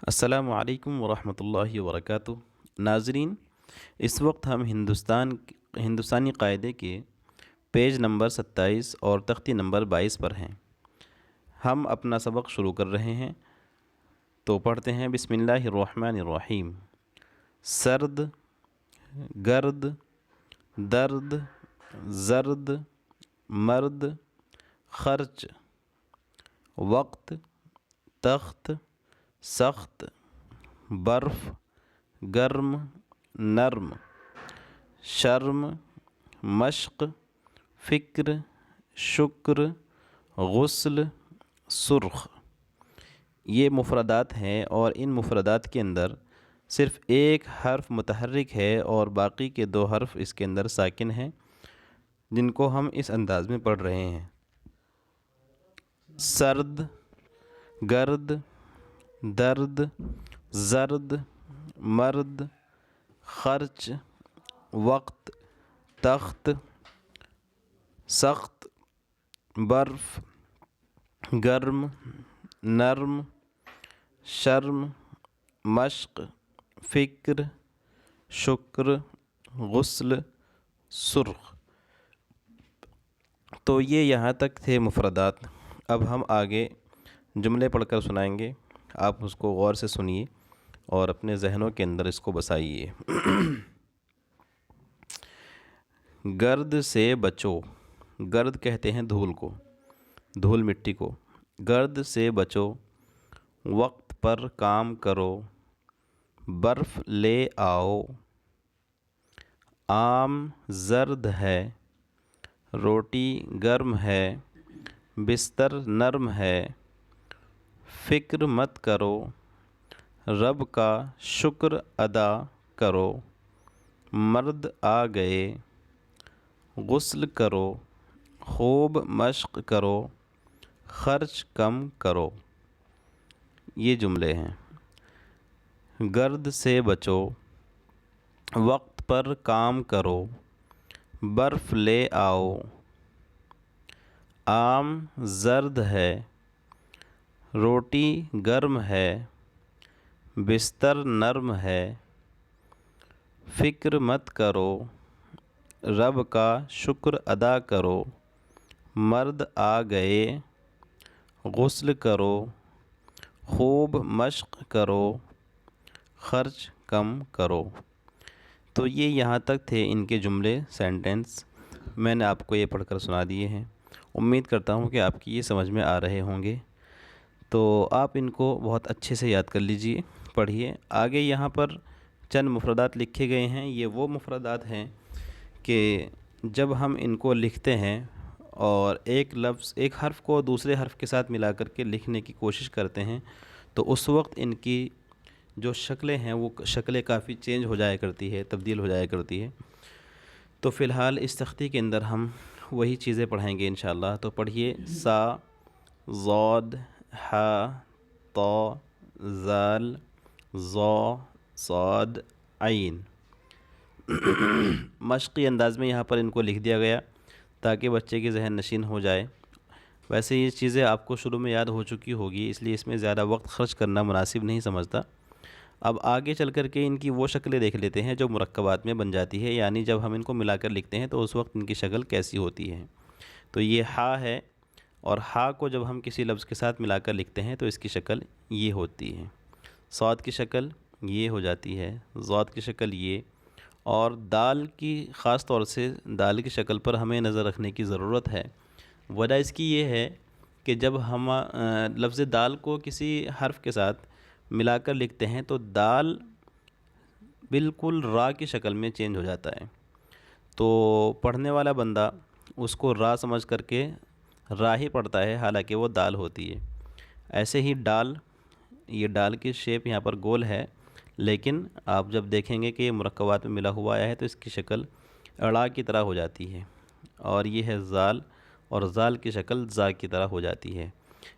السلام علیکم ورحمۃ اللہ وبرکاتہ۔ ناظرین، اس وقت ہم ہندوستانی قاعدے کے پیج نمبر 27 اور تختی نمبر 22 پر ہیں۔ ہم اپنا سبق شروع کر رہے ہیں، تو پڑھتے ہیں بسم اللہ الرحمن الرحیم۔ سرد، گرد، درد، زرد، مرد، خرچ، وقت، تخت، سخت، برف، گرم، نرم، شرم، مشق، فکر، شکر، غسل، سرخ۔ یہ مفردات ہیں اور ان مفردات کے اندر صرف ایک حرف متحرک ہے اور باقی کے دو حرف اس کے اندر ساکن ہیں، جن کو ہم اس انداز میں پڑھ رہے ہیں۔ سرد، گرد، درد، زرد، مرد، خرچ، وقت، تخت، سخت، برف، گرم، نرم، شرم، مشق، فکر، شکر، غسل، سرخ۔ تو یہ یہاں تک تھے مفردات۔ اب ہم آگے جملے پڑھ کر سنائیں گے، آپ اس کو غور سے سنیے اور اپنے ذہنوں کے اندر اس کو بسائیے۔ گرد سے بچو۔ گرد کہتے ہیں دھول کو، دھول مٹی کو۔ گرد سے بچو، وقت پر کام کرو، برف لے آؤ۔ آم زرد ہے، روٹی گرم ہے، بستر نرم ہے۔ فکر مت کرو، رب کا شکر ادا کرو۔ مرد آ گئے، غسل کرو، خوب مشق کرو، خرچ کم کرو۔ یہ جملے ہیں۔ گرد سے بچو، وقت پر کام کرو، برف لے آؤ۔ آم زرد ہے، روٹی گرم ہے، بستر نرم ہے۔ فکر مت کرو، رب کا شکر ادا کرو۔ مرد آ گئے، غسل کرو، خوب مشق کرو، خرچ کم کرو۔ تو یہ یہاں تک تھے ان کے جملے، سینٹنس۔ میں نے آپ کو یہ پڑھ کر سنا دیے ہیں۔ امید کرتا ہوں کہ آپ کی یہ سمجھ میں آ رہے ہوں گے، تو آپ ان کو بہت اچھے سے یاد کر لیجئے، پڑھیے۔ آگے یہاں پر چند مفردات لکھے گئے ہیں۔ یہ وہ مفردات ہیں کہ جب ہم ان کو لکھتے ہیں اور ایک حرف کو دوسرے حرف کے ساتھ ملا کر کے لکھنے کی کوشش کرتے ہیں، تو اس وقت ان کی جو شکلیں ہیں وہ شکلیں کافی چینج ہو جایا کرتی ہے، تبدیل ہو جایا کرتی ہے۔ تو فی الحال اس تختی کے اندر ہم وہی چیزیں پڑھیں گے انشاءاللہ۔ تو پڑھیے۔ سا، ضاد، ح، طا، ذال، ظا، صاد، عین۔ مشقی انداز میں یہاں پر ان کو لکھ دیا گیا تاکہ بچے کی ذہن نشین ہو جائے۔ ویسے یہ چیزیں آپ کو شروع میں یاد ہو چکی ہوگی، اس لیے اس میں زیادہ وقت خرچ کرنا مناسب نہیں سمجھتا۔ اب آگے چل کر کے ان کی وہ شکلیں دیکھ لیتے ہیں جو مرکبات میں بن جاتی ہے، یعنی جب ہم ان کو ملا کر لکھتے ہیں تو اس وقت ان کی شکل کیسی ہوتی ہے۔ تو یہ ہا ہے، اور ہا کو جب ہم کسی لفظ کے ساتھ ملا کر لکھتے ہیں تو اس کی شکل یہ ہوتی ہے۔ صاد کی شکل یہ ہو جاتی ہے، ضاد کی شکل یہ، اور دال کی خاص طور سے دال کی شکل پر ہمیں نظر رکھنے کی ضرورت ہے۔ وجہ اس کی یہ ہے کہ جب ہم لفظ دال کو کسی حرف کے ساتھ ملا کر لکھتے ہیں تو دال بالکل را کی شکل میں چینج ہو جاتا ہے، تو پڑھنے والا بندہ اس کو را سمجھ کر کے را ہی پڑھتا ہے، حالانکہ وہ دال ہوتی ہے۔ ایسے ہی ڈال، یہ ڈال کی شیپ یہاں پر گول ہے، لیکن آپ جب دیکھیں گے کہ یہ مرکبات میں ملا ہوا آیا ہے تو اس کی شکل اڑا کی طرح ہو جاتی ہے۔ اور یہ ہے زال، اور زال کی شکل زا کی طرح ہو جاتی ہے۔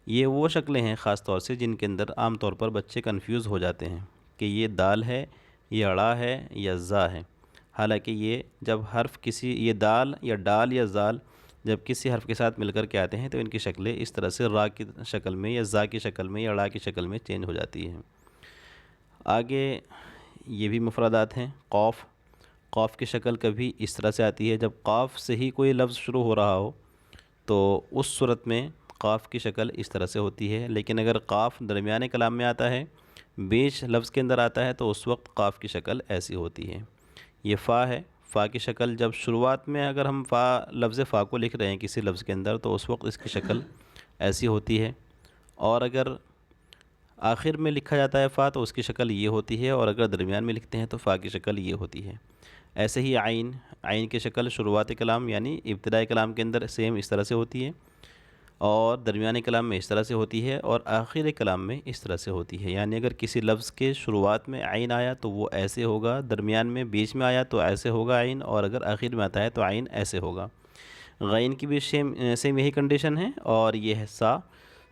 یہ وہ شکلیں ہیں خاص طور سے جن کے اندر عام طور پر بچے کنفیوز ہو جاتے ہیں کہ یہ دال ہے، یہ اڑا ہے یا زا ہے۔ حالانکہ یہ دال یا ڈال یا زال جب کسی حرف کے ساتھ مل کر کے آتے ہیں تو ان کی شکلیں اس طرح سے را کی شکل میں یا زا کی شکل میں یا اڑا کی شکل میں چینج ہو جاتی ہیں۔ آگے یہ بھی مفردات ہیں، قوف۔ قوف کی شکل کبھی اس طرح سے آتی ہے، جب قاف سے ہی کوئی لفظ شروع ہو رہا ہو تو اس صورت میں قاف کی شکل اس طرح سے ہوتی ہے، لیکن اگر قاف درمیانے کلام میں آتا ہے، بیچ لفظ کے اندر آتا ہے، تو اس وقت قاف کی شکل ایسی ہوتی ہے۔ یہ فا ہے، فا کی شکل جب شروعات میں اگر ہم لفظ فا کو لکھ رہے ہیں کسی لفظ کے اندر، تو اس وقت اس کی شکل ایسی ہوتی ہے، اور اگر آخر میں لکھا جاتا ہے فا تو اس کی شکل یہ ہوتی ہے، اور اگر درمیان میں لکھتے ہیں تو فا کی شکل یہ ہوتی ہے۔ ایسے ہی عین، عین کی شکل شروعات کلام یعنی ابتدائی کلام کے اندر سیم اس طرح سے ہوتی ہے، اور درمیانی کلام میں اس طرح سے ہوتی ہے، اور آخری کلام میں اس طرح سے ہوتی ہے۔ یعنی اگر کسی لفظ کے شروعات میں عین آیا تو وہ ایسے ہوگا، درمیان میں بیچ میں آیا تو ایسے ہوگا عین، اور اگر آخر میں آتا ہے تو عین ایسے ہوگا۔ غین کی بھی سیم یہی کنڈیشن ہے، اور یہ ہے سا۔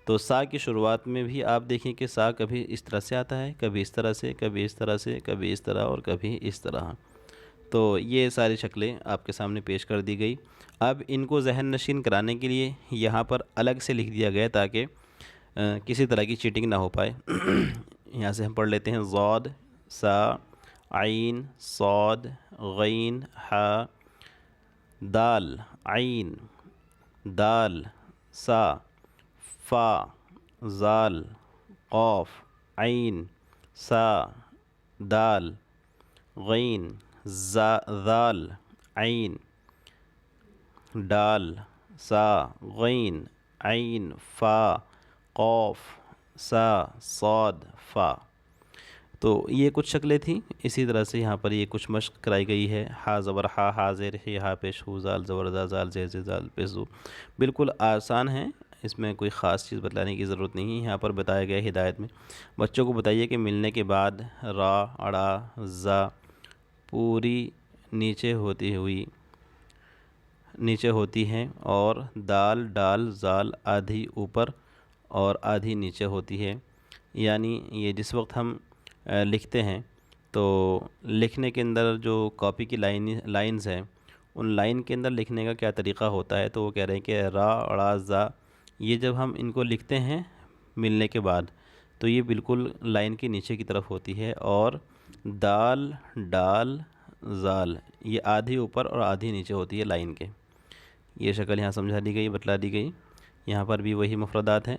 تو سا کی شروعات میں بھی آپ دیکھیں کہ سا کبھی اس طرح سے آتا ہے، کبھی اس طرح سے، کبھی اس طرح سے، کبھی اس طرح، اور کبھی اس طرح۔ تو یہ ساری شکلیں آپ کے سامنے پیش کر دی گئی۔ اب ان کو ذہن نشین کرانے کے لیے یہاں پر الگ سے لکھ دیا گیا تاکہ کسی طرح کی چیٹنگ نہ ہو پائے۔ یہاں سے ہم پڑھ لیتے ہیں، ضاد، سا، عین، صاد، غین، حا، دال، عین، دال، سا، فا، زال، قاف، عین، سا، دال، غین، ذال، عین، ڈال، سا، غین، عین، فا، قاف، سا، صاد، فا۔ تو یہ کچھ شکلیں تھیں۔ اسی طرح سے یہاں پر یہ کچھ مشق کرائی گئی ہے، ہا زبر ہا، ہا زیر ہی، ہا پیش ہو، زال زبر زا، زال زیر زی، زال پیش زو۔ بالکل آسان ہے، اس میں کوئی خاص چیز بتلانے کی ضرورت نہیں ہے۔ یہاں پر بتایا گیا ہے ہدایت میں، بچوں کو بتائیے کہ ملنے کے بعد را، اڑا، زا پوری نیچے ہوتی ہیں، اور دال، ڈال، زال آدھی اوپر اور آدھی نیچے ہوتی ہے۔ یعنی یہ جس وقت ہم لکھتے ہیں تو لکھنے کے اندر جو کاپی کی لائنز ہیں، ان لائن کے اندر لکھنے کا کیا طریقہ ہوتا ہے، تو وہ کہہ رہے ہیں کہ را، اڑا، زا، یہ جب ہم ان کو لکھتے ہیں ملنے کے بعد تو یہ بالکل لائن کے نیچے کی طرف ہوتی ہے، اور دال، ڈال، زال یہ آدھی اوپر اور آدھی نیچے ہوتی ہے لائن کے۔ یہ شکل یہاں سمجھا دی گئی، بتلا دی گئی۔ یہاں پر بھی وہی مفردات ہیں۔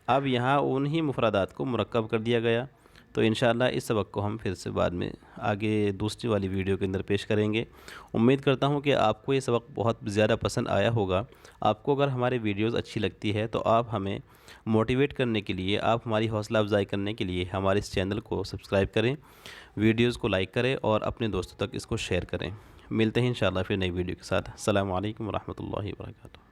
اب یہاں انہی مفردات کو مرکب کر دیا گیا، تو انشاءاللہ اس سبق کو ہم پھر سے بعد میں آگے دوسری والی ویڈیو کے اندر پیش کریں گے۔ امید کرتا ہوں کہ آپ کو یہ سبق بہت زیادہ پسند آیا ہوگا۔ آپ کو اگر ہماری ویڈیوز اچھی لگتی ہے تو آپ ہمیں موٹیویٹ کرنے کے لیے، آپ ہماری حوصلہ افزائی کرنے کے لیے ہمارے اس چینل کو سبسکرائب کریں، ویڈیوز کو لائک کریں، اور اپنے دوستوں تک اس کو شیئر کریں۔ ملتے ہیں انشاءاللہ پھر نئی ویڈیو کے ساتھ۔ السلام علیکم ورحمۃ اللہ وبرکاتہ۔